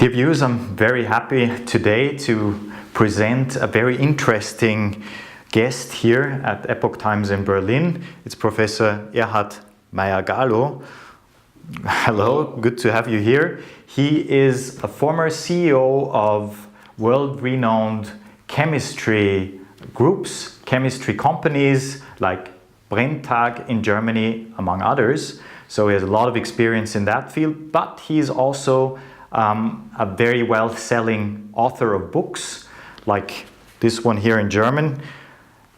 Dear viewers, I'm very happy today to present a very interesting guest here at Epoch Times in Berlin. It's Professor Meyer-Galow. Hello, good to have you here. He is a former CEO of world-renowned chemistry groups, chemistry companies like Brenntag in Germany, among others. So he has a lot of experience in that field, but he's also a very well-selling author of books, like this one here in German.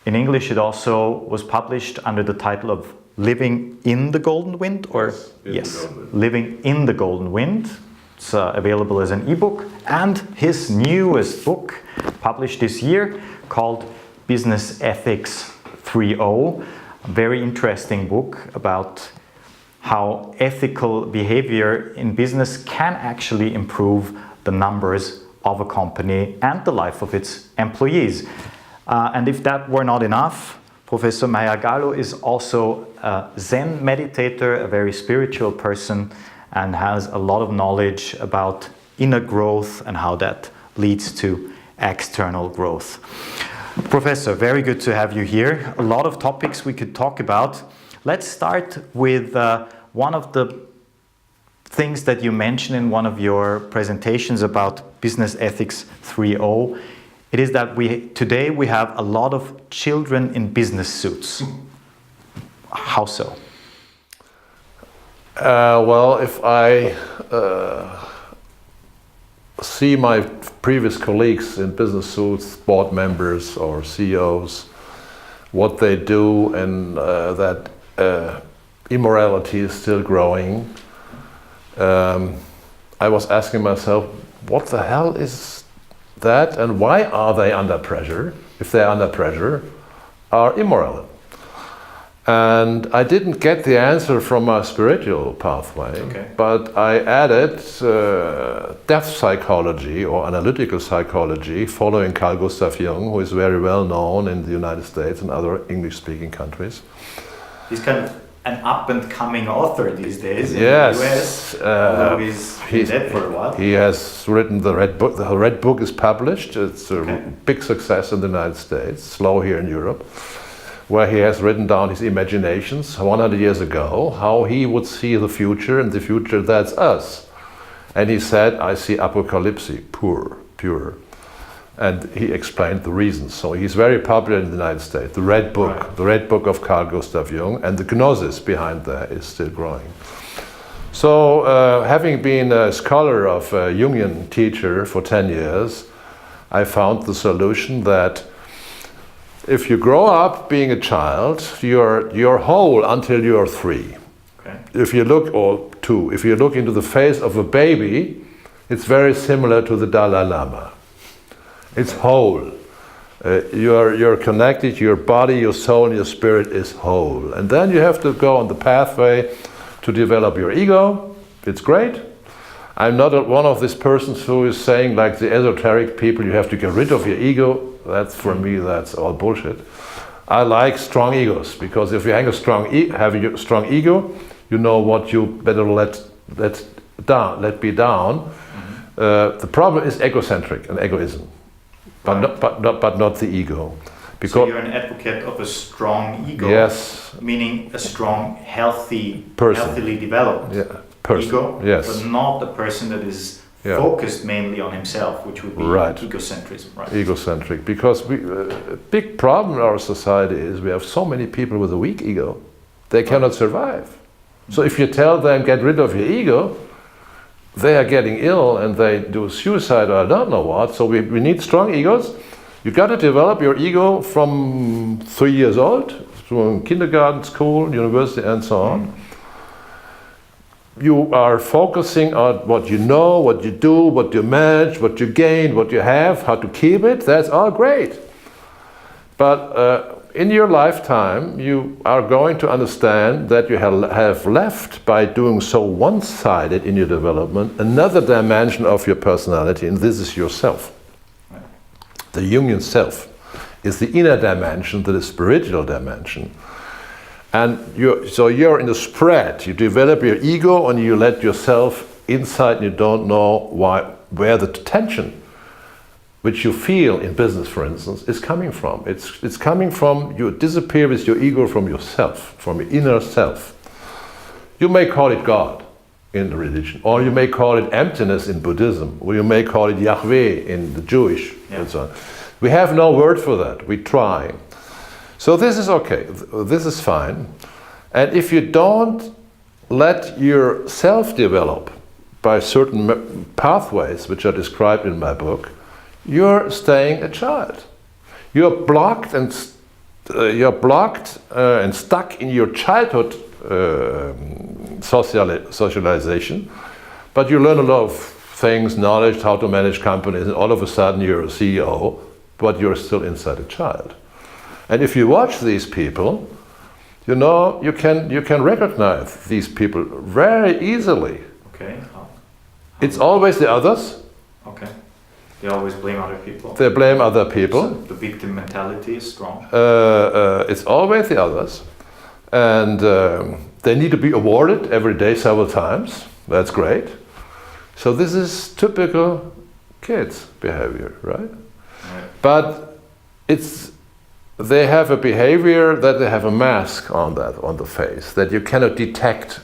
In English, it also was published under the title of Living in the Golden Wind, or yes, Living in the Golden Wind. It's available as an ebook, and his newest book, published this year, called Business Ethics 3.0, a very interesting book about how ethical behavior in business can actually improve the numbers of a company and the life of its employees. And if that were not enough, Professor Meyer-Galow is also a Zen meditator, a very spiritual person, and has a lot of knowledge about inner growth and how that leads to external growth. Professor, very good to have you here. A lot of topics we could talk about. Let's start with one of the things that you mentioned in one of your presentations about Business Ethics 3.0. It is that today we have a lot of children in business suits. How so? Well, if I see my previous colleagues in business suits, board members or CEOs, what they do, and that immorality is still growing, I was asking myself, what the hell is that, and why are they under pressure? If they're under pressure, are immoral. And I didn't get the answer from my spiritual pathway, but I added depth psychology or analytical psychology, following c.g.Jung, who is very well known in the United States and other English-speaking countries. He's kind of an up-and-coming author these days in yes, the US, although he's been dead for a while. He has written the Red Book. The Red Book is published. It's a big success in the United States, slow here in Europe, where he has written down his imaginations 100 years ago, how he would see the future, and the future, that's us. And he said, I see apocalypse, pure. And he explained the reasons. So he's very popular in the United States. The Red Book, the Red Book of c.g.Jung, and the gnosis behind that is still growing. So having been a scholar of a Jungian teacher for 10 years, I found the solution that if you grow up being a child, you're whole until you're 3. If you look, or 2, if you look into the face of a baby, it's very similar to the Dalai Lama. It's whole. You're connected, your body, your soul, and your spirit is whole. And then you have to go on the pathway to develop your ego. It's great. I'm not one of these persons who is saying, like the esoteric people, you have to get rid of your ego. That's, for me, that's all bullshit. I like strong egos, because if you have a strong ego, you know what you better let be down. The problem is egocentric and egoism. But not the ego. Because so you're an advocate of a strong ego, yes, meaning a strong, healthy, person. Healthily developed ego, yes, but not a person that is focused mainly on himself, which would be egocentrism. Right. Egocentric, because a big problem in our society is we have so many people with a weak ego, they cannot survive. So if you tell them, get rid of your ego, they are getting ill and they do suicide or I don't know what. So we need strong egos. You got to develop your ego from 3 years old, from kindergarten, school, university, and so on. You are focusing on what you know, what you do, what you manage, what you gain, what you have, how to keep it. That's all great. But in your lifetime, you are going to understand that you have left, by doing so one-sided in your development, another dimension of your personality, and this is yourself. The Jungian self is the inner dimension, the spiritual dimension. And you're in the spread. You develop your ego and you let yourself inside and you don't know where the tension which you feel in business, for instance, is coming from. It's coming from you disappear with your ego from yourself, from your inner self. You may call it God in the religion, or you may call it emptiness in Buddhism, or you may call it Yahweh in the Jewish, and so on. We have no word for that. We try. So this is okay. This is fine. And if you don't let yourself develop by certain pathways, which are described in my book, you're staying a child. You're blocked and stuck in your childhood socialization, but you learn a lot of things, knowledge, how to manage companies, and all of a sudden you're a CEO, but you're still inside a child. And if you watch these people, you know, you can recognize these people very easily. Okay. It's always the others. Okay. They always blame other people. They blame other people. So the victim mentality is strong. It's always the others. And they need to be awarded every day several times. That's great. So this is typical kids' behavior, right? But they have a behavior that they have a mask on the face, that you cannot detect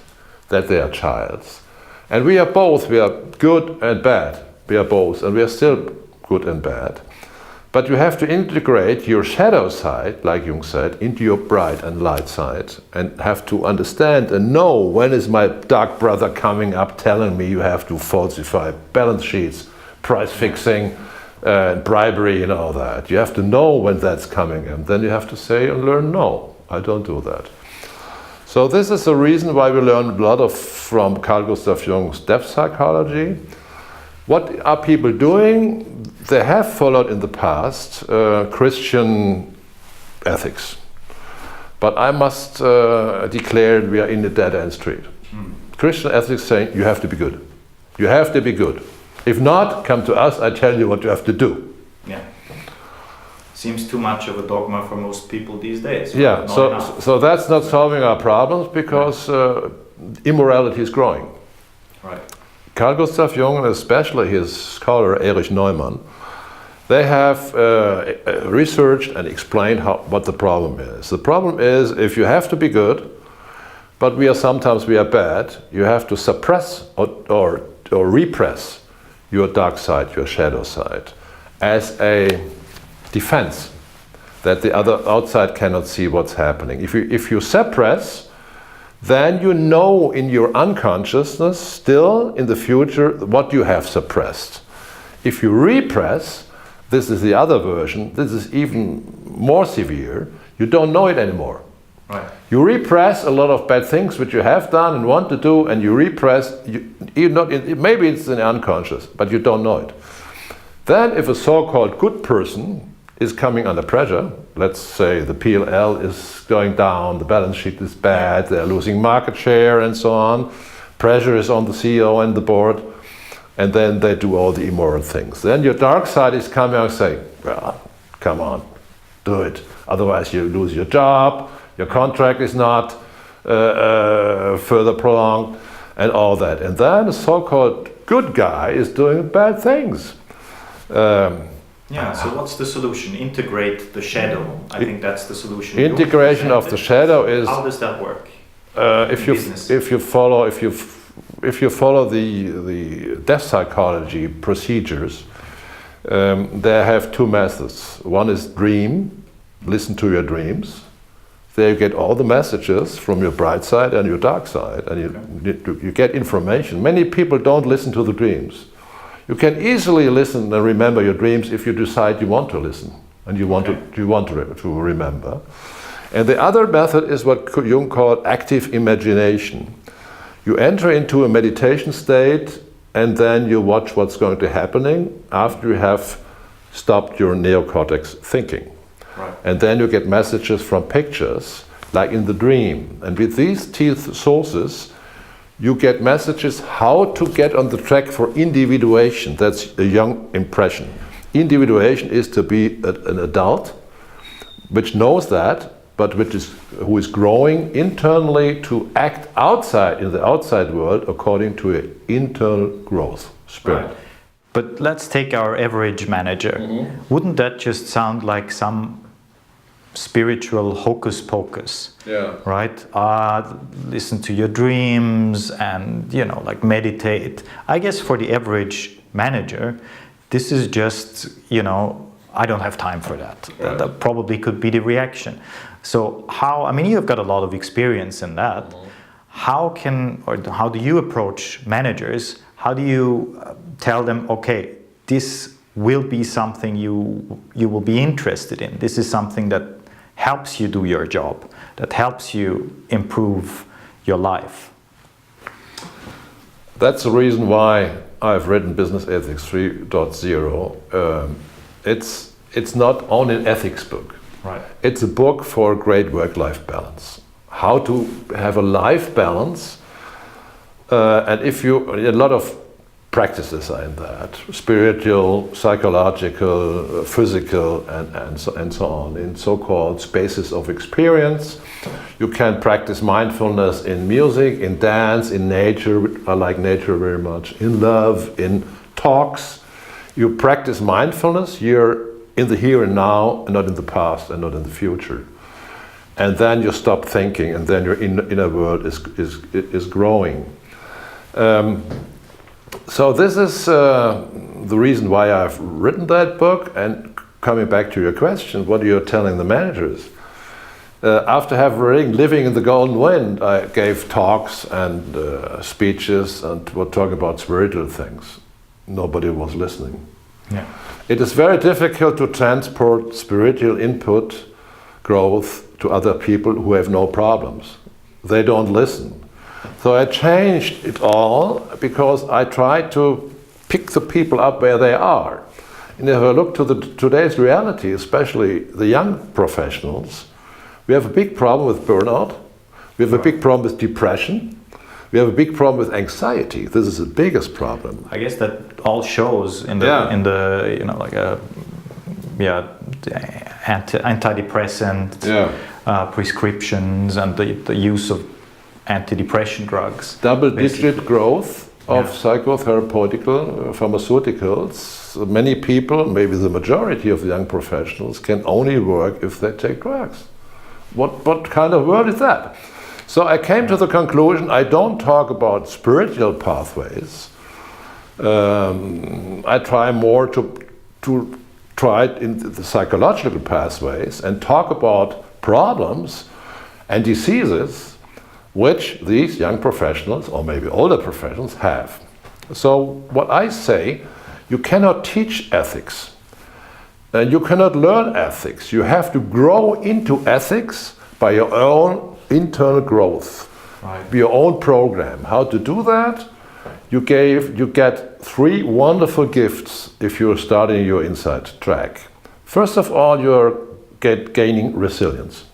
that they are childs. And we are both, we are good and bad. We are both, and we are still good and bad. But you have to integrate your shadow side, like Jung said, into your bright and light side, and have to understand and know when is my dark brother coming up telling me you have to falsify balance sheets, price fixing, bribery and all that. You have to know when that's coming, and then you have to say and learn, no, I don't do that. So this is the reason why we learn a lot from Carl Gustav Jung's depth psychology. What are people doing? They have followed in the past Christian ethics. But I must declare we are in a dead-end street. Christian ethics saying you have to be good. You have to be good. If not, come to us, I tell you what you have to do. Yeah. Seems too much of a dogma for most people these days. Yeah, so that's not solving our problems because immorality is growing. Right. Carl Gustav Jung, and especially his scholar Erich Neumann, they have researched and explained what the problem is. The problem is if you have to be good, but sometimes we are bad, you have to suppress or repress your dark side, your shadow side, as a defense that the other outside cannot see what's happening. If you suppress, then you know in your unconsciousness still in the future what you have suppressed. If you repress, this is the other version, this is even more severe, you don't know it anymore. Right. You repress a lot of bad things which you have done and want to do, and you repress, maybe it's in the unconscious, but you don't know it. Then if a so-called good person is coming under pressure, let's say the PLL is going down, the balance sheet is bad, they're losing market share and so on, pressure is on the CEO and the board, and then they do all the immoral things. Then your dark side is coming and saying, well, come on, do it, otherwise you lose your job, your contract is not further prolonged, and all that. And then the so-called good guy is doing bad things. Yeah, so what's the solution? Integrate the shadow. I think that's the solution. Integration of the shadow is. How does that work? If you follow the depth psychology procedures, they have two methods. One is dream, listen to your dreams. There you get all the messages from your bright side and your dark side, and you get information. Many people don't listen to the dreams. You can easily listen and remember your dreams if you decide you want to listen and you want to remember. And the other method is what Jung called active imagination. You enter into a meditation state and then you watch what's going to happening after you have stopped your neocortex thinking. Right. And then you get messages from pictures, like in the dream. And with these two sources, you get messages how to get on the track for individuation. That's a Jung impression. Individuation is to be an adult, which knows that, but who is growing internally to act outside in the outside world according to an internal growth spirit. Right. But let's take our average manager. Wouldn't that just sound like some spiritual hocus pocus? Yeah. Right? Listen to your dreams and, like meditate. I guess for the average manager, this is just, I don't have time for that. Right. That probably could be the reaction. So you've got a lot of experience in that. How do you approach managers? How do you tell them, okay, this will be something you will be interested in. This is something that helps you do your job, that helps you improve your life. That's the reason why I've written Business Ethics 3.0. It's not only an ethics book. Right. It's a book for great work-life balance. How to have a life balance, and a lot of practices are in that: spiritual, psychological, physical, and so on, in so-called spaces of experience. You can practice mindfulness in music, in dance, in nature. I like nature very much. In love, in talks. You practice mindfulness. You're in the here and now, and not in the past, and not in the future. And then you stop thinking, and then your inner world is growing. So this is the reason why I've written that book. And coming back to your question, what are you telling the managers? After living in the Golden Wind, I gave talks and speeches and were talking about spiritual things. Nobody was listening. Yeah. It is very difficult to transport spiritual input, growth, to other people who have no problems. They don't listen. So I changed it all because I tried to pick the people up where they are. And if I look to today's reality, especially the young professionals, we have a big problem with burnout. We have a big problem with depression. We have a big problem with anxiety. This is the biggest problem. I guess that all shows in the antidepressant prescriptions and the use of antidepressant drugs. Double-digit growth of psychotherapeutical pharmaceuticals. Many people, maybe the majority of the young professionals, can only work if they take drugs. What kind of world is that? So I came to the conclusion, I don't talk about spiritual pathways. I try more to try it in the psychological pathways and talk about problems and diseases which these young professionals, or maybe older professionals, have. So what I say, you cannot teach ethics. And you cannot learn ethics. You have to grow into ethics by your own internal growth, your own program. How to do that? You get 3 wonderful gifts if you're starting your inside track. First of all, you're gaining resilience.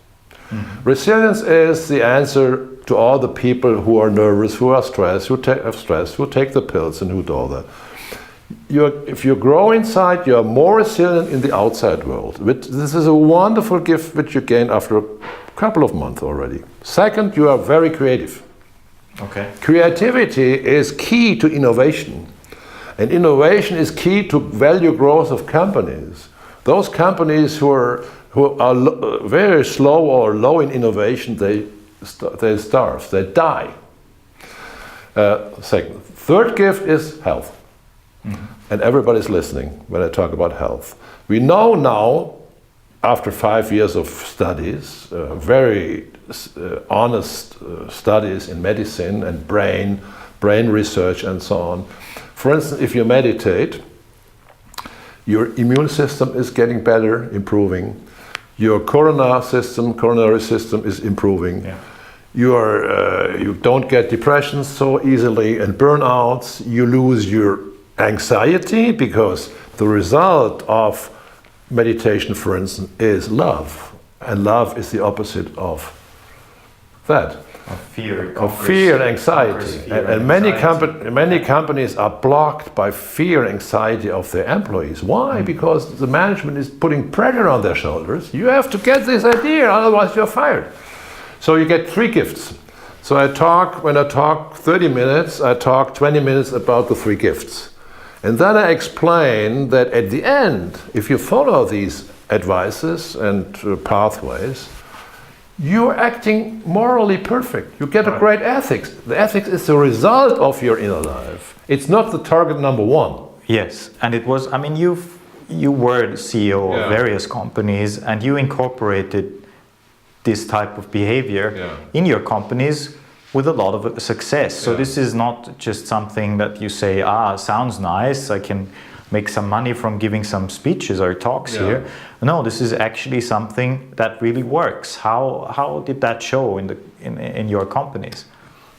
Mm-hmm. Resilience is the answer to all the people who are nervous, who are stressed, who take the pills and who do all that. If you grow inside, you are more resilient in the outside world. This is a wonderful gift which you gain after a couple of months already. Second, you are very creative. Okay. Creativity is key to innovation. And innovation is key to value growth of companies. Those companies who are very slow or low in innovation, they starve, they die. Second. Third gift is health. Mm-hmm. And everybody's listening when I talk about health. We know now, after 5 years of studies, very honest studies in medicine and brain research and so on. For instance, if you meditate, your immune system is getting better, improving. Your coronary system is improving. Yeah. You don't get depression so easily and burnouts. You lose your anxiety because the result of meditation, for instance, is love. And love is the opposite of that. Of fear. Of fear and anxiety. And many companies are blocked by fear and anxiety of their employees. Why? Mm. Because the management is putting pressure on their shoulders. You have to get this idea, otherwise you're fired. So you get 3 gifts. So when I talk 30 minutes, I talk 20 minutes about the 3 gifts. And then I explain that at the end, if you follow these advices and pathways, you're acting morally perfect. You get a great ethics. The ethics is the result of your inner life. It's not the target number one. Yes, and it was, I mean, you were the CEO of various companies, and you incorporated this type of behavior in your companies with a lot of success. So this is not just something that you say, sounds nice, I can make some money from giving some speeches or talks here. No, this is actually something that really works. How did that show in your companies?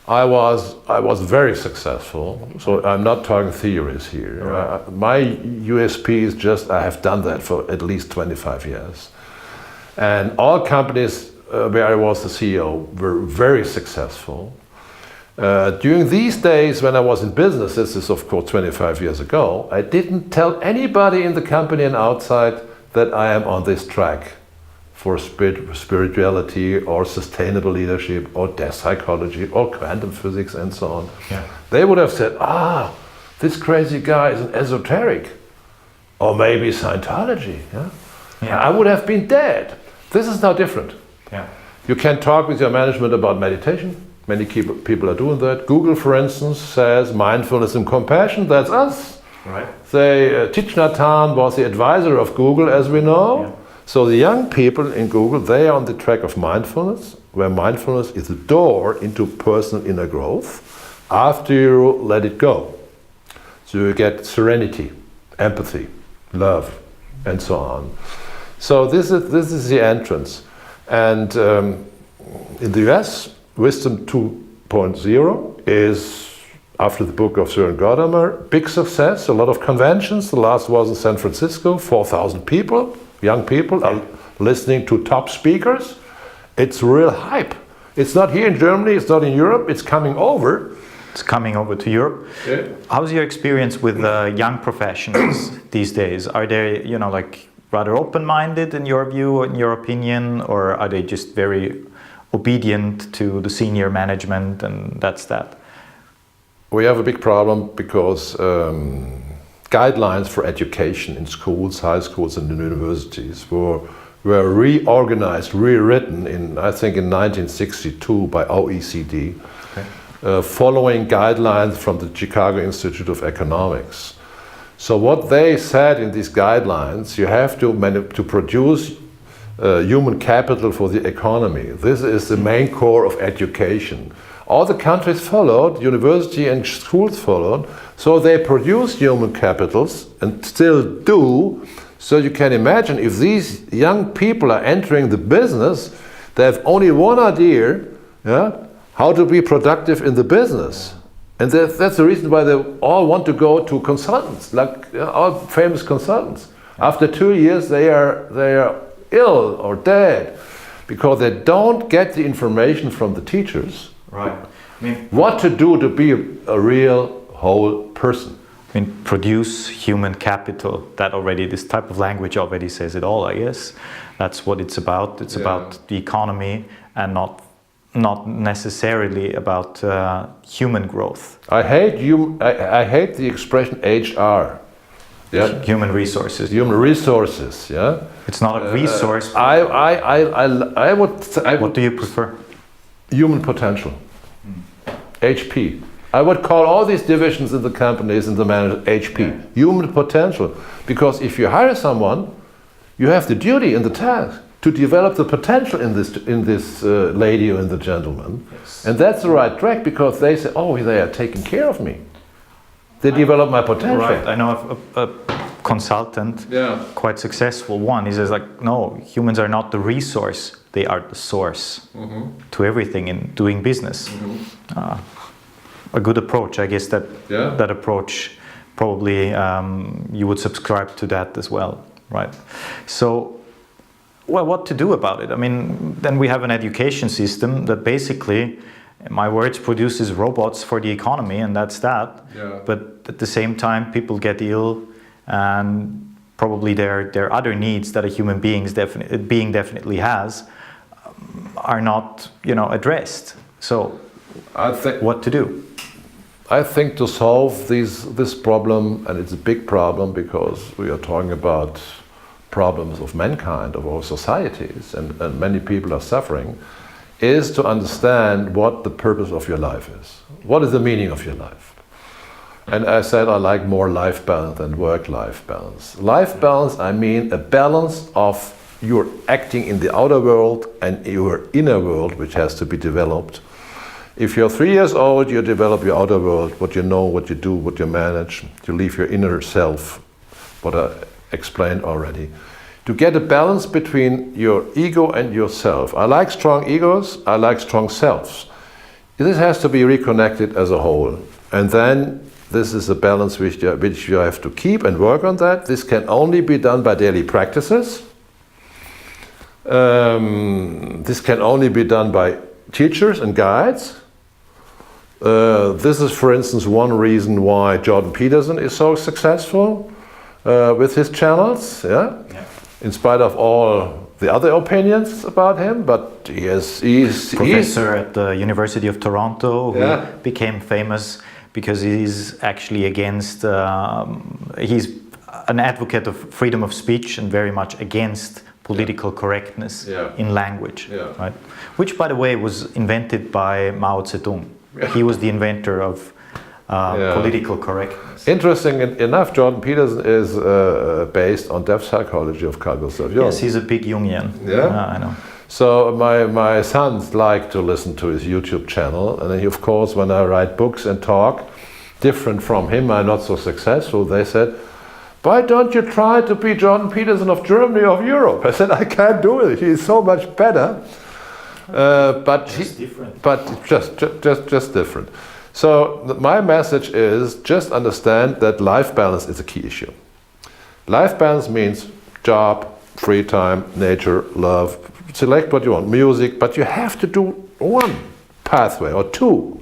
I was very successful, so I'm not talking theories here. My USP is just I have done that for at least 25 years. And all companies where I was the CEO were very successful. During these days when I was in business, this is of course 25 years ago, I didn't tell anybody in the company and outside that I am on this track for spirituality or sustainable leadership or death psychology or quantum physics and so on. They would have said, this crazy guy is an esoteric, or maybe Scientology. I would have been dead. This is now different. You can talk with your management about meditation. Many people are doing that. Google, for instance, says mindfulness and compassion, that's us. Thich Nhat Hanh was the advisor of Google, as we know. So the young people in Google, they are on the track of mindfulness, where mindfulness is the door into personal inner growth after you let it go. So you get serenity, empathy, love, and so on. So this is the entrance. And in the US, Wisdom 2.0 is, after the book of Søren Gadamer, big success, a lot of conventions. The last was in San Francisco, 4,000 people. Young people are listening to top speakers. It's real hype. It's not here in Germany, it's not in Europe, it's coming over. It's coming over to Europe. How's your experience with young professionals these days? Are they, like rather open-minded in your view, in your opinion, or are they just very obedient to the senior management and that's that? We have a big problem because guidelines for education in schools, high schools and universities were reorganized, rewritten I think in 1962 by OECD, following guidelines from the Chicago Institute of Economics. So what they said in these guidelines, you have to produce human capital for the economy. This is the main core of education. All the countries followed, university and schools followed, so they produce human capitals and still do. So you can imagine if these young people are entering the business, they have only one idea, how to be productive in the business. And that's the reason why they all want to go to consultants, like all famous consultants. After 2 years, they are ill or dead because they don't get the information from the teachers. What to do to be a real whole person. Produce human capital. This type of language already says it all, I guess. That's what it's about. It's about the economy and not necessarily about human growth. I hate the expression HR. Human resources. Human resources. It's not a resource. I would. What do you prefer? Human potential. HP. I would call all these divisions in the companies in the management HP. Human potential. Because if you hire someone, you have the duty and the task to develop the potential in this lady or in the gentleman. And that's the right track because they say, they are taking care of me. They develop my potential. Right. I know a consultant, quite successful one. He says no, humans are not the resource. They are the source to everything in doing business. A good approach, I guess. That approach probably you would subscribe to that as well, right? So, what to do about it? Then we have an education system that basically, in my words, produces robots for the economy, and that's that. But at the same time, people get ill, and probably their other needs that a human being definitely has are not, addressed. So, what to do? I think to solve this problem, and it's a big problem because we are talking about problems of mankind, of our societies, and many people are suffering, is to understand what the purpose of your life is. What is the meaning of your life? And I said I like more life balance than work-life balance. Life balance, I mean a balance of your acting in the outer world and your inner world, which has to be developed. If you're 3 years old, you develop your outer world, what you know, what you do, what you manage. You leave your inner self, what I explained already. To get a balance between your ego and yourself. I like strong egos, I like strong selves. This has to be reconnected as a whole. And then this is a balance which you have to keep and work on that. This can only be done by daily practices. This can only be done by teachers and guides. This is, for instance, one reason why Jordan Peterson is so successful with his channels. Yeah? In spite of all the other opinions about him, but he's professor at the University of Toronto who became famous because he's actually against, he's an advocate of freedom of speech and very much against political correctness in language, right? Which, by the way, was invented by Mao Zedong. He was the inventor of political correctness. Interesting enough, Jordan Peterson is based on depth psychology of Carl Gustav Jung. Yes, he's a big Jungian. Yeah, I know. So my sons like to listen to his YouTube channel, and he, of course, when I write books and talk different from him, I'm not so successful. They said, "Why don't you try to be Jordan Peterson of Germany, of Europe?" I said, "I can't do it. He's so much better." But just different. So my message is just understand that life balance is a key issue. Life balance means job, free time, nature, love. Select what you want, music, but you have to do one pathway or two.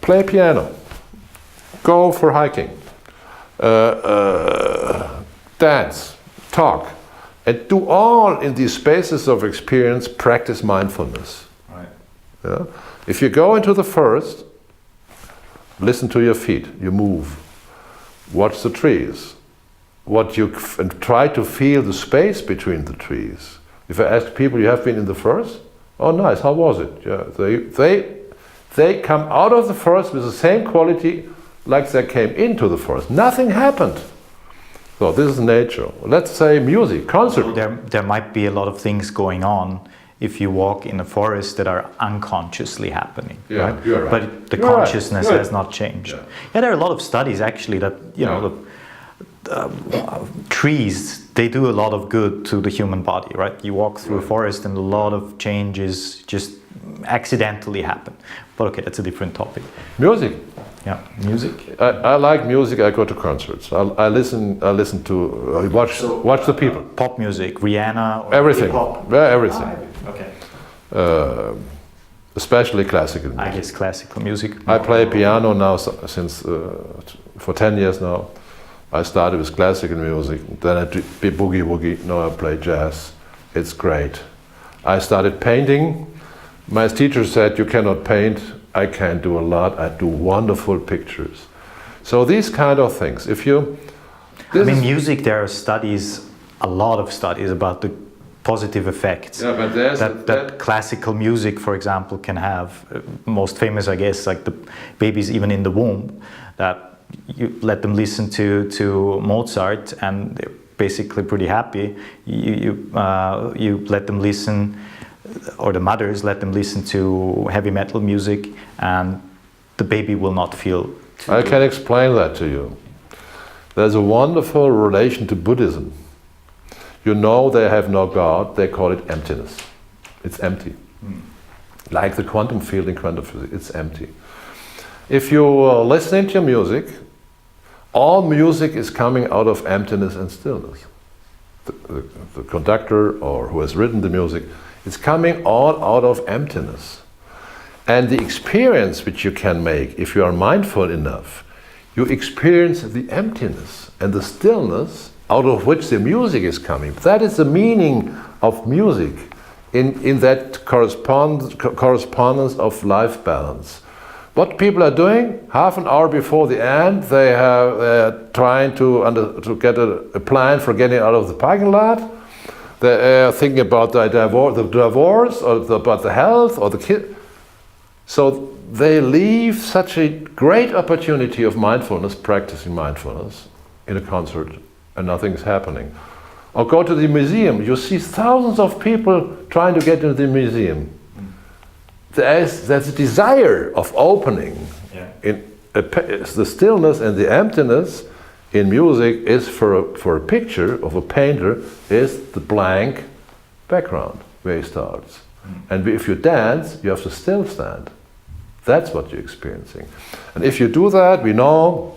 Play piano, go for hiking, dance, talk, and do all in these spaces of experience, practice mindfulness. Right. Yeah? If you go into the forest, listen to your feet, you move, watch the trees, and try to feel the space between the trees. If I ask people, you have been in the forest? Oh, nice, how was it? Yeah, they come out of the forest with the same quality like they came into the forest. Nothing happened. So this is nature. Let's say music, concert. So there might be a lot of things going on if you walk in a forest that are unconsciously happening, right? You're right. But the consciousness has not changed. Yeah, there are a lot of studies actually that, you know, trees, they do a lot of good to the human body, right? You walk through a forest and a lot of changes just accidentally happen. But okay, that's a different topic. Music. Yeah, music. I like music. I go to concerts. I listen to watch the people. Pop music, Rihanna, or everything. Hip-hop. Yeah, everything. Okay. Especially classical music. I guess classical music. I play piano now since for 10 years now. I started with classical music, then I did boogie woogie. Now I play jazz. It's great. I started painting. My teacher said, "You cannot paint." I can do a lot. I do wonderful pictures. So these kind of things. Music, there are studies, a lot of studies about the positive effects that classical music, for example, can have. Most famous, I guess, like the babies even in the womb, that you let them listen to Mozart and they're basically pretty happy. You let them listen, or the mothers let them listen to heavy metal music, and the baby will not feel. I can explain that to you. There's a wonderful relation to Buddhism. You know they have no God, they call it emptiness. It's empty. Like the quantum field in quantum physics, it's empty. If you're listening to music, all music is coming out of emptiness and stillness. The conductor or who has written the music, it's coming all out of emptiness. And the experience which you can make, if you are mindful enough, you experience the emptiness and the stillness out of which the music is coming. That is the meaning of music in that correspondence of life balance. What people are doing, half an hour before the end, they're trying to get a plan for getting out of the parking lot. They're thinking about the divorce or about the health or the kid. So they leave such a great opportunity of mindfulness, practicing mindfulness in a concert, and nothing's happening. Or go to the museum, you see thousands of people trying to get into the museum. There's a desire of opening. The stillness and the emptiness in music is for a picture of a painter is the blank background where he starts. And if you dance, you have to still stand. That's what you're experiencing. And if you do that, we know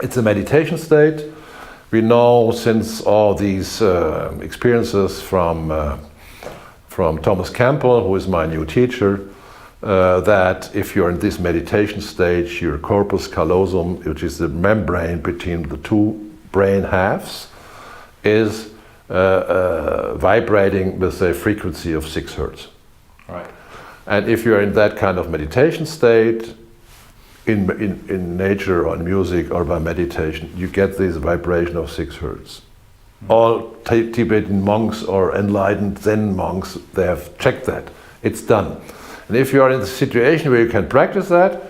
it's a meditation state. We know since all these experiences from Thomas Campbell, who is my new teacher, that if you're in this meditation stage, your corpus callosum, which is the membrane between the two brain halves, is vibrating with a frequency of 6 Hertz. Right. And if you're in that kind of meditation state, in nature or in music or by meditation, you get this vibration of 6 Hertz. All Tibetan monks or enlightened Zen monks, they have checked that. It's done. And if you are in a situation where you can practice that,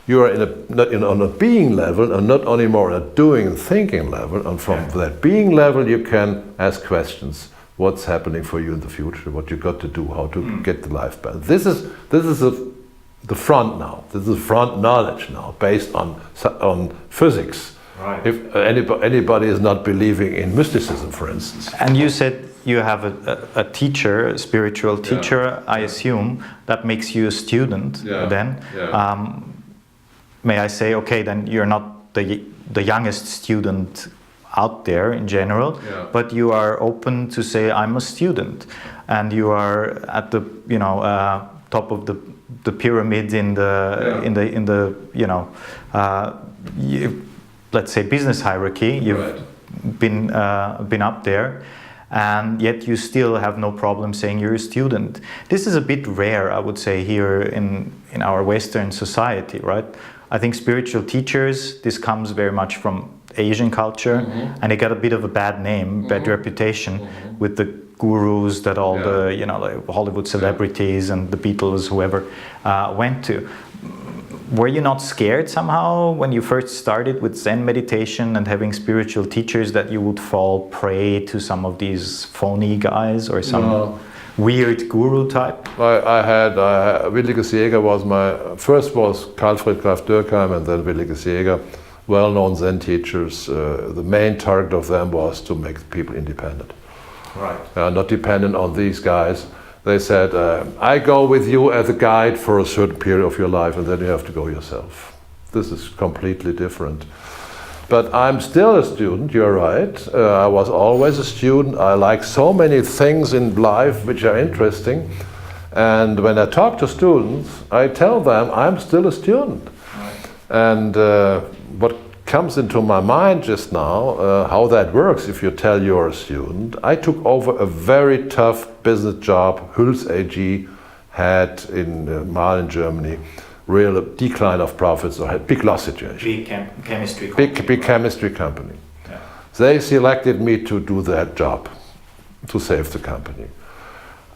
you are on a being level and not only more on a doing and thinking level. And from that being level, you can ask questions. What's happening for you in the future? What you got to do? How to get the life balance? This is the front now. This is front knowledge now, based on physics. Right. If anybody is not believing in mysticism, for instance. And you said you have a teacher, a spiritual teacher, I assume. That makes you a student then. Yeah. May I say, okay, then you're not the youngest student out there in general, but you are open to say, I'm a student. And you are at the top of the pyramid in the let's say business hierarchy. You've been up there, and yet you still have no problem saying you're a student. This is a bit rare, I would say, here in our Western society, right? I think spiritual teachers, this comes very much from Asian culture, and they got a bit of a bad name, bad reputation with the gurus that all the like Hollywood celebrities and the Beatles, whoever, went to. Were you not scared somehow when you first started with Zen meditation and having spiritual teachers that you would fall prey to some of these phony guys or some weird guru type? I had Williges Jäger was first was Karl-Fried Graf Dürkheim and then Williges Jäger, well-known Zen teachers. The main target of them was to make people independent. Right. Not dependent on these guys. They said, I go with you as a guide for a certain period of your life and then you have to go yourself. This is completely different. But I'm still a student, you're right. I was always a student. I like so many things in life which are interesting. And when I talk to students, I tell them I'm still a student. Right. And what comes into my mind just now, how that works if you tell you're a student. I took over a very tough business job Hüls AG had in Marl in Germany. Real decline of profits, or had big loss situation. Chemistry company. Big chemistry company. Yeah. They selected me to do that job, to save the company.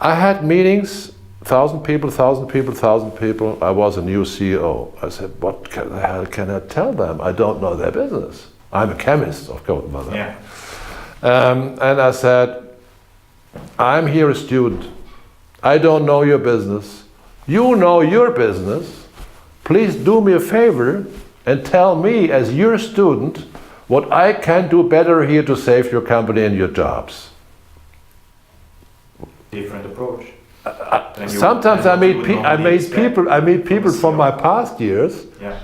I had meetings, 1,000 people. I was a new CEO. I said, what the hell can I tell them? I don't know their business. I'm a chemist, of course. Yeah. And I said, I'm here a student. I don't know your business. You know your business. Please do me a favor and tell me as your student what I can do better here to save your company and your jobs. Different approach. Sometimes I meet people from my past years. Yeah.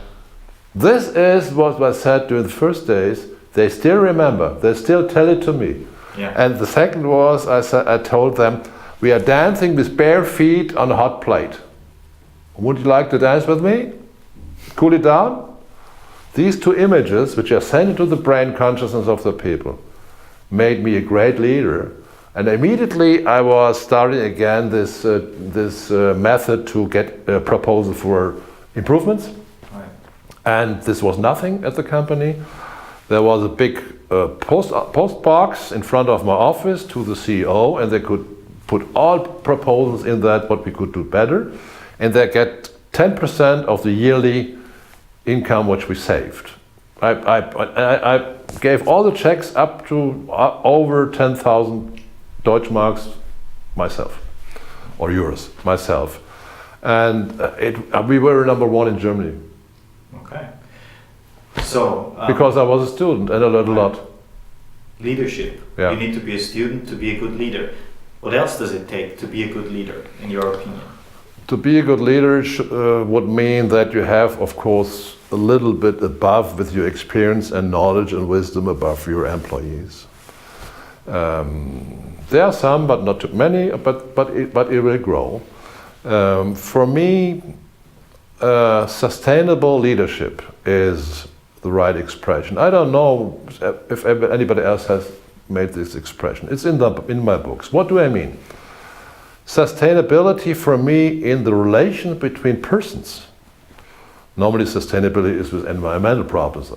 This is what was said during the first days. They still remember. They still tell it to me. Yeah. And the second was I told them, we are dancing with bare feet on a hot plate. Would you like to dance with me? Cool it down? These two images, which are sent into the brain consciousness of the people, made me a great leader. And immediately I was starting again this method to get a proposal for improvements. And this was nothing at the company. There was a big post box in front of my office to the CEO, and they could put all proposals in that, what we could do better, and they get 10% of the yearly income which we saved. I gave all the checks up to over 10,000 Deutschmarks myself, or euros myself, and we were number one in Germany. Okay. So because I was a student and I learned a lot. Leadership. Yeah. You need to be a student to be a good leader. What else does it take to be a good leader, in your opinion? To be a good leader would mean that you have, of course, a little bit above with your experience and knowledge and wisdom above your employees. There are some, but not too many, but it will grow. For me, sustainable leadership is the right expression. I don't know if anybody else has made this expression. It's in my books. What do I mean? Sustainability for me in the relation between persons. Normally sustainability is with environmental problems.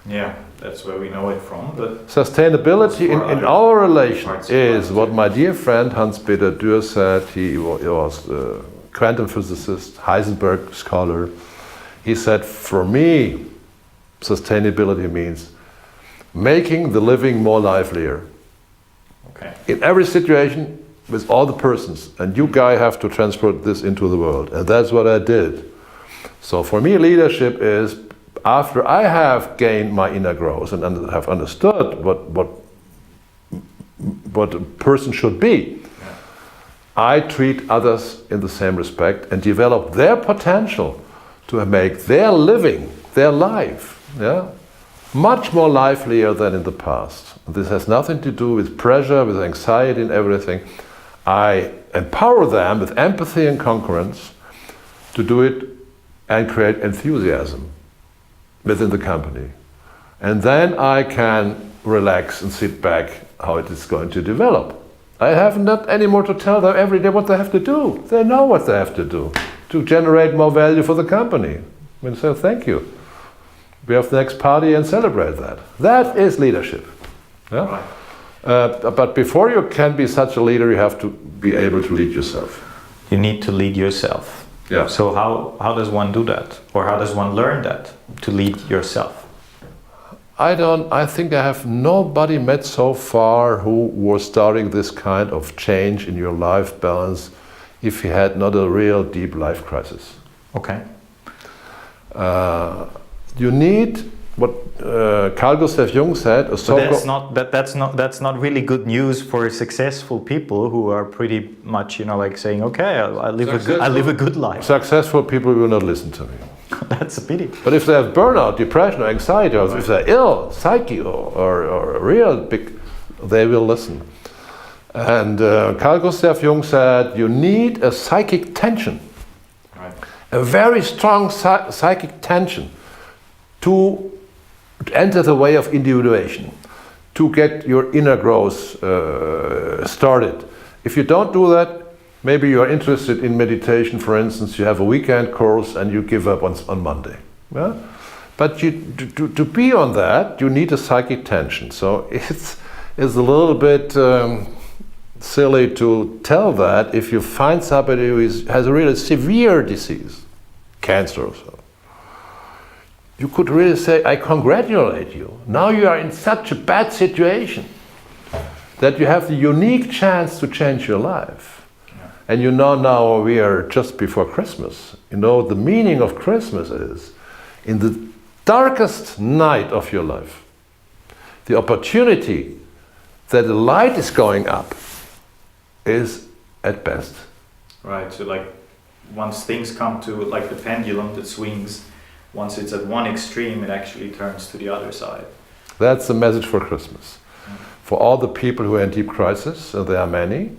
Yeah, that's where we know it from. But sustainability in our relation is what my dear friend Hans-Peter Dürr said. He was a quantum physicist, Heisenberg scholar. He said, for me, sustainability means making the living more livelier. Okay. In every situation, with all the persons, and you guys have to transport this into the world, and that's what I did. So for me, leadership is after I have gained my inner growth and have understood what a person should be, I treat others in the same respect and develop their potential to make their living, their life, much more livelier than in the past. This has nothing to do with pressure, with anxiety and everything. I empower them with empathy and concurrence to do it and create enthusiasm within the company. And then I can relax and sit back how it is going to develop. I have not any more to tell them every day what they have to do. They know what they have to do to generate more value for the company. And so thank you. We have the next party and celebrate that. That is leadership. Yeah? Right. But before you can be such a leader, you have to be able to lead yourself. You need to lead yourself. Yeah. So how does one do that? Or how does one learn that, to lead yourself? I think I have nobody met so far who was starting this kind of change in your life balance if he had not a real deep life crisis. Okay. You need what Carl Gustav Jung said. That's not really good news for successful people who are pretty much, like saying, okay, I live a good life. Successful people will not listen to me. That's a pity. But if they have burnout, depression, or anxiety, or if they're ill, psyche, or real big, they will listen. And Carl Gustav Jung said, you need a psychic tension, right. A very strong psychic tension to enter the way of individuation, to get your inner growth started. If you don't do that, maybe you are interested in meditation, for instance, you have a weekend course and you give up on Monday. Yeah? But to be on that, you need a psychic tension. So it's a little bit silly to tell that if you find somebody who has a really severe disease, cancer or so. You could really say, I congratulate you. Now you are in such a bad situation that you have the unique chance to change your life. Yeah. And you know now we are just before Christmas. You know the meaning of Christmas is in the darkest night of your life, the opportunity that the light is going up is at best. Right, so like once things come to like the pendulum that swings, once it's at one extreme, it actually turns to the other side. That's the message for Christmas. For all the people who are in deep crisis, and there are many,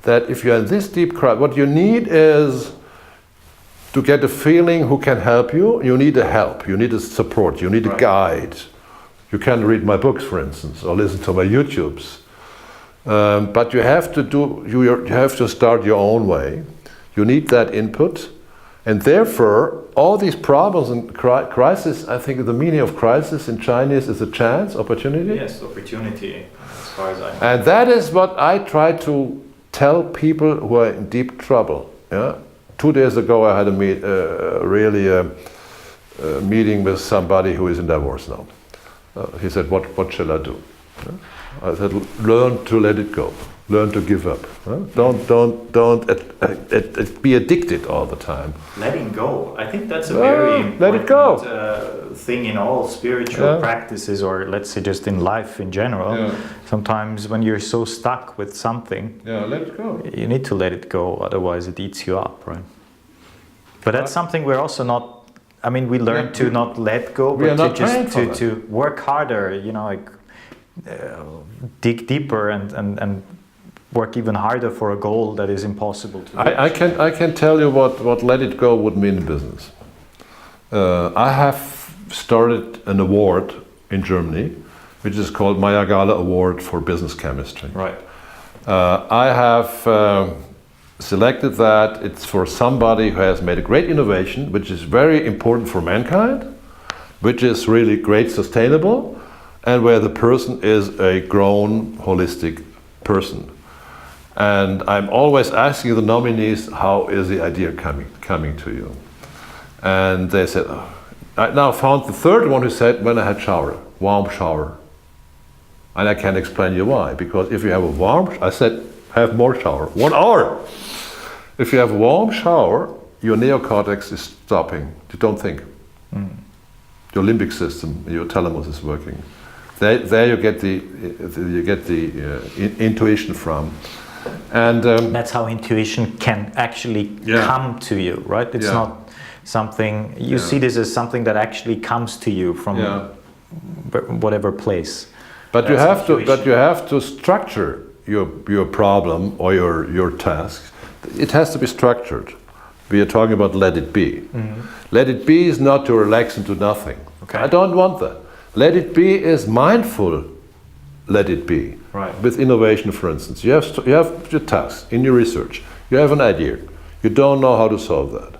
that if you're in this deep crisis, what you need is to get a feeling who can help you. You need a help, you need a support, you need a guide. You can read my books, for instance, or listen to my YouTubes. But you have to start your own way. You need that input. And therefore, all these problems and crisis, I think the meaning of crisis in Chinese is a chance, opportunity. Yes, opportunity, as far as I know. And that is what I try to tell people who are in deep trouble. Yeah? 2 days ago, I had a meeting with somebody who is in divorce now. He said, what shall I do? I said, learn to let it go. Learn to give up. Don't be addicted all the time. Letting go. I think that's a very important thing in all spiritual practices, or let's say just in life in general. Yeah. Sometimes when you're so stuck with something, let it go. You need to let it go, otherwise it eats you up, right? But that's something we're also not. I mean, we learn to not let go, but to work harder. You know, like dig deeper and work even harder for a goal that is impossible to reach. I can tell you what let it go would mean in business. I have started an award in Germany, which is called Meyer-Galow Award for Business Chemistry. Right. I have selected that. It's for somebody who has made a great innovation, which is very important for mankind, which is really great sustainable, and where the person is a grown, holistic person. And I'm always asking the nominees, how is the idea coming to you? And they said, I now found the third one who said, when I had shower, warm shower. And I can't explain you why, because if you have a warm, I said, have more shower, 1 hour. If you have a warm shower, your neocortex is stopping, you don't think. Your limbic system, your thalamus is working. There you get the intuition from. And that's how intuition can actually come to you, right? It's not something you see this as something that actually comes to you from whatever place. But you have to structure your problem or your task. It has to be structured. We are talking about let it be. Let it be is not to relax into nothing. Okay. I don't want that. Let it be is mindful. Let it be. Right. With innovation, for instance, you have your task in your research. You have an idea. You don't know how to solve that.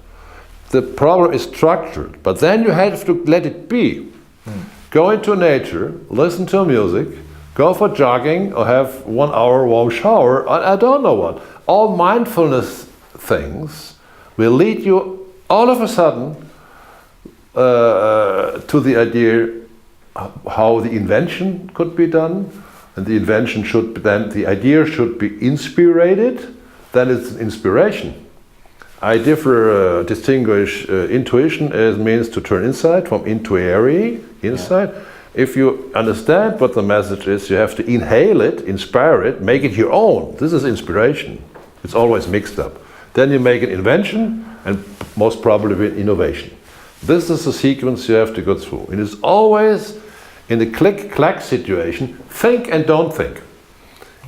The problem is structured, but then you have to let it be. Go into nature, listen to music, go for jogging, or have 1 hour warm shower. I don't know what. All mindfulness things will lead you all of a sudden to the idea how the invention could be done, and the invention should be then, the idea should be inspirated, then it's an inspiration. I distinguish intuition as means to turn inside from intuere, inside. If you understand what the message is, you have to inhale it, inspire it, make it your own. This is inspiration. It's always mixed up. Then you make an invention, and most probably an innovation. This is the sequence you have to go through. It is always in the click-clack situation, think and don't think.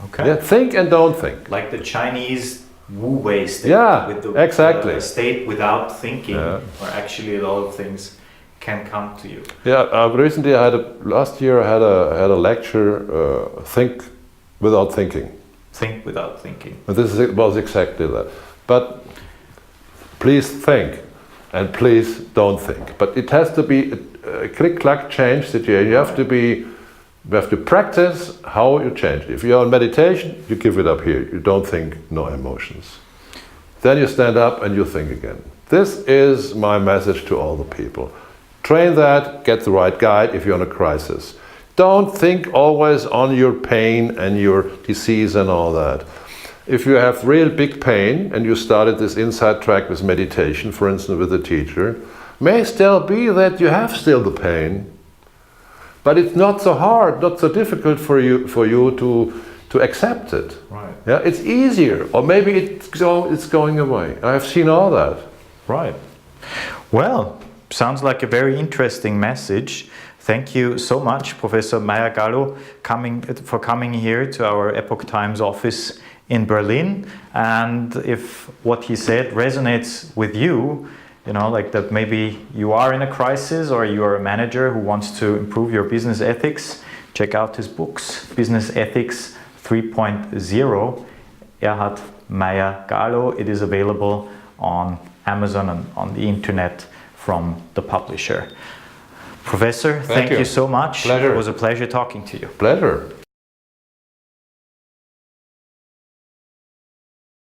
Okay. Yeah, think and don't think. Like the Chinese Wu Wei state. Yeah, exactly. The state without thinking, where actually a lot of things can come to you. Yeah, recently last year I had a lecture, think without thinking. Think without thinking. And this was exactly that. But please think, and please don't think. But it has to be a click-clack change situation. You have to practice how you change it. If you're in meditation, you give it up here. You don't think, no emotions. Then you stand up and you think again. This is my message to all the people. Train that, get the right guide if you're in a crisis. Don't think always on your pain and your disease and all that. If you have real big pain and you started this inside track with meditation, for instance with a teacher, may still be that you have still the pain, but it's not so hard, not so difficult for you to accept it. Right. Yeah, it's easier, or maybe it's going away. I have seen all that. Right. Well, sounds like a very interesting message. Thank you so much, Professor Meyer-Galow, for coming here to our Epoch Times office in Berlin. And if what he said resonates with you, you know, like that maybe you are in a crisis or you are a manager who wants to improve your business ethics, check out his books, Business Ethics 3.0, Meyer-Galow. It is available on Amazon and on the internet from the publisher. Professor, thank you so much. Pleasure. It was a pleasure talking to you. Pleasure.